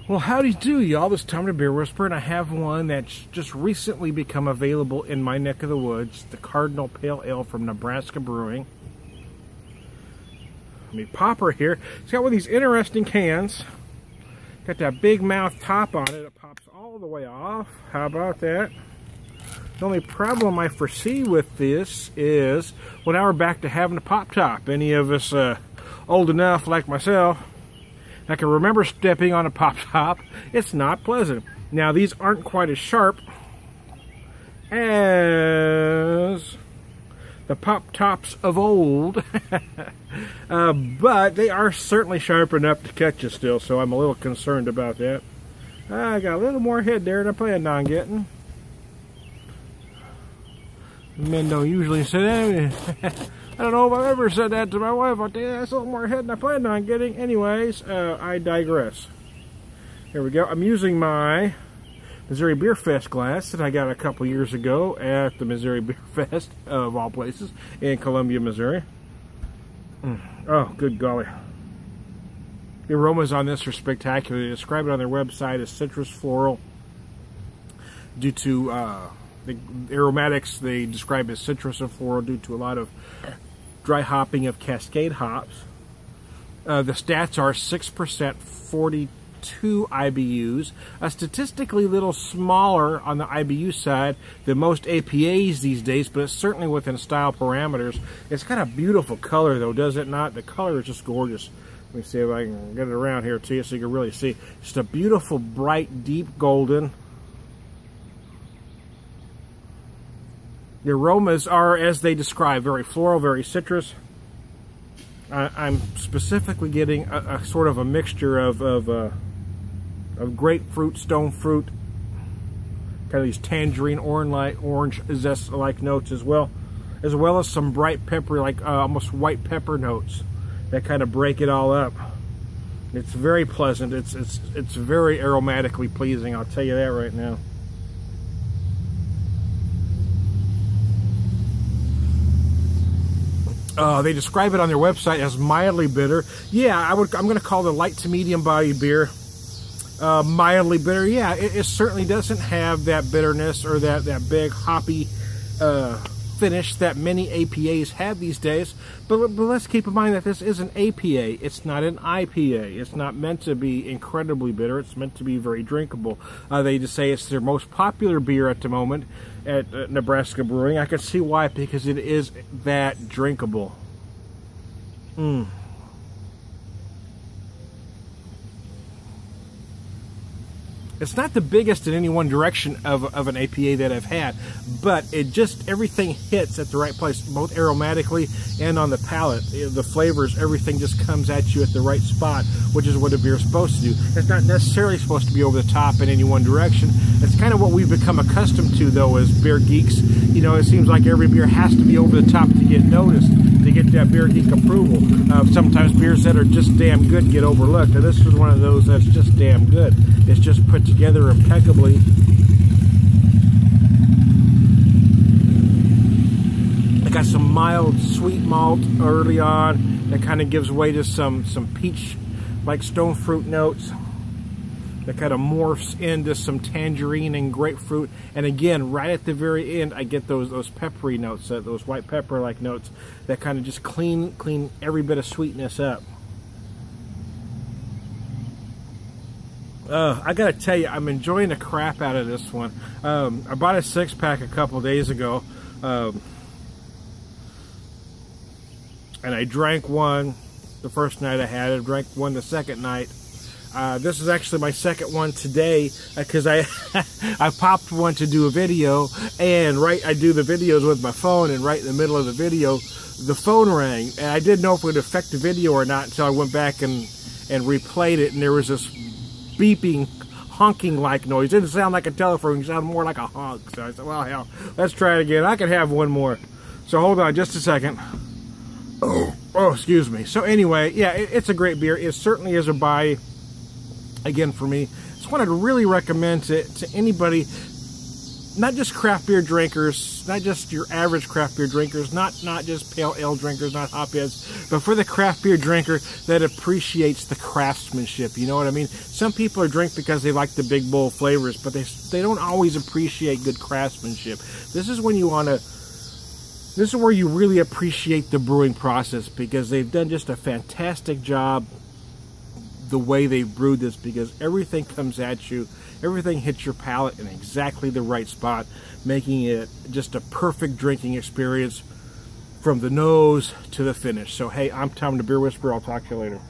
Well, howdy do, y'all. This time to Beer Whisper, and I have one that's just recently become available in my neck of the woods, the Cardinal Pale Ale from Nebraska Brewing. Let me pop her here. It's got one of these interesting cans. Got that big mouth top on it. It pops all the way off. How about that? The only problem I foresee with this is, well, now we're back to having a pop top. Any of us old enough like myself, I can remember stepping on a pop top. It's not pleasant. Now, these aren't quite as sharp as the pop tops of old, but they are certainly sharp enough to catch you still, so I'm a little concerned about that. I got a little more head there than I planned on getting. Men don't usually say that. I don't know if I've ever said that to my wife. I'll tell you, that's a little more head than I planned on getting. Anyways, I digress. Here we go. I'm using my Missouri Beer Fest glass that I got a couple years ago at the Missouri Beer Fest, of all places, in Columbia, Missouri. Oh, good golly. The aromas on this are spectacular. They describe it on their website as citrus floral. Due to the aromatics, they describe as citrus and floral due to a lot of dry hopping of Cascade hops. The stats are 6%, 42 IBUs, statistically a little smaller on the IBU side than most APAs these days, but it's certainly within style parameters. It's got a beautiful color though, does it not? The color is just gorgeous. Let me see if I can get it around here to you so you can really see. Just a beautiful, bright, deep golden. The aromas are, as they describe, very floral, very citrus. I'm specifically getting a sort of a mixture of grapefruit, stone fruit, kind of these tangerine, orange zest-like notes as well as some bright pepper, like almost white pepper notes that kind of break it all up. It's very pleasant. It's very aromatically pleasing. I'll tell you that right now. They describe it on their website as mildly bitter. Yeah, I'm going to call it a light to medium body beer. Mildly bitter. Yeah, it certainly doesn't have that bitterness or that big hoppy finish that many APAs have these days. But let's keep in mind that this is an APA. It's not an IPA. It's not meant to be incredibly bitter. It's meant to be very drinkable. They just say it's their most popular beer at the moment at Nebraska Brewing. I can see why, because it is that drinkable. It's not the biggest in any one direction of an APA that I've had, but it just, everything hits at the right place, both aromatically and on the palate. The flavors, everything just comes at you at the right spot, which is what a beer is supposed to do. It's not necessarily supposed to be over the top in any one direction. It's kind of what we've become accustomed to, though, as beer geeks. You know, it seems like every beer has to be over the top to get noticed, to get that beer geek approval. Sometimes beers that are just damn good get overlooked, and this is one of those that's just damn good. It's just put together impeccably. I got some mild sweet malt early on that kind of gives way to some peach like stone fruit notes that kind of morphs into some tangerine and grapefruit, and again right at the very end I get those peppery notes, those white pepper like notes that kind of just clean every bit of sweetness up. I gotta tell you, I'm enjoying the crap out of this one. I bought a 6-pack a couple days ago, and I drank one the first night I had it. I drank one the second night. This is actually my second one today, because I popped one to do a video, and I do the videos with my phone, and right in the middle of the video the phone rang, and I didn't know if it would affect the video or not until I went back and replayed it, and there was this beeping, honking like noise. It didn't sound like a telephone, it sounded more like a honk. So I said, well, hell, let's try it again. I can have one more. So hold on just a second. Oh, excuse me. So anyway, yeah, it's a great beer. It certainly is a buy again for me. Just wanted to really recommend to anybody not just craft beer drinkers, not just your average craft beer drinkers, not just pale ale drinkers, not hopheads, but for the craft beer drinker that appreciates the craftsmanship. You know what I mean? Some people drink because they like the big bold flavors, but they don't always appreciate good craftsmanship. This is when you want to. This is where you really appreciate the brewing process, because they've done just a fantastic job the way they brewed this, because everything comes at you, everything hits your palate in exactly the right spot, making it just a perfect drinking experience from the nose to the finish. So hey, I'm Tom the Beer Whisperer. I'll talk to you later.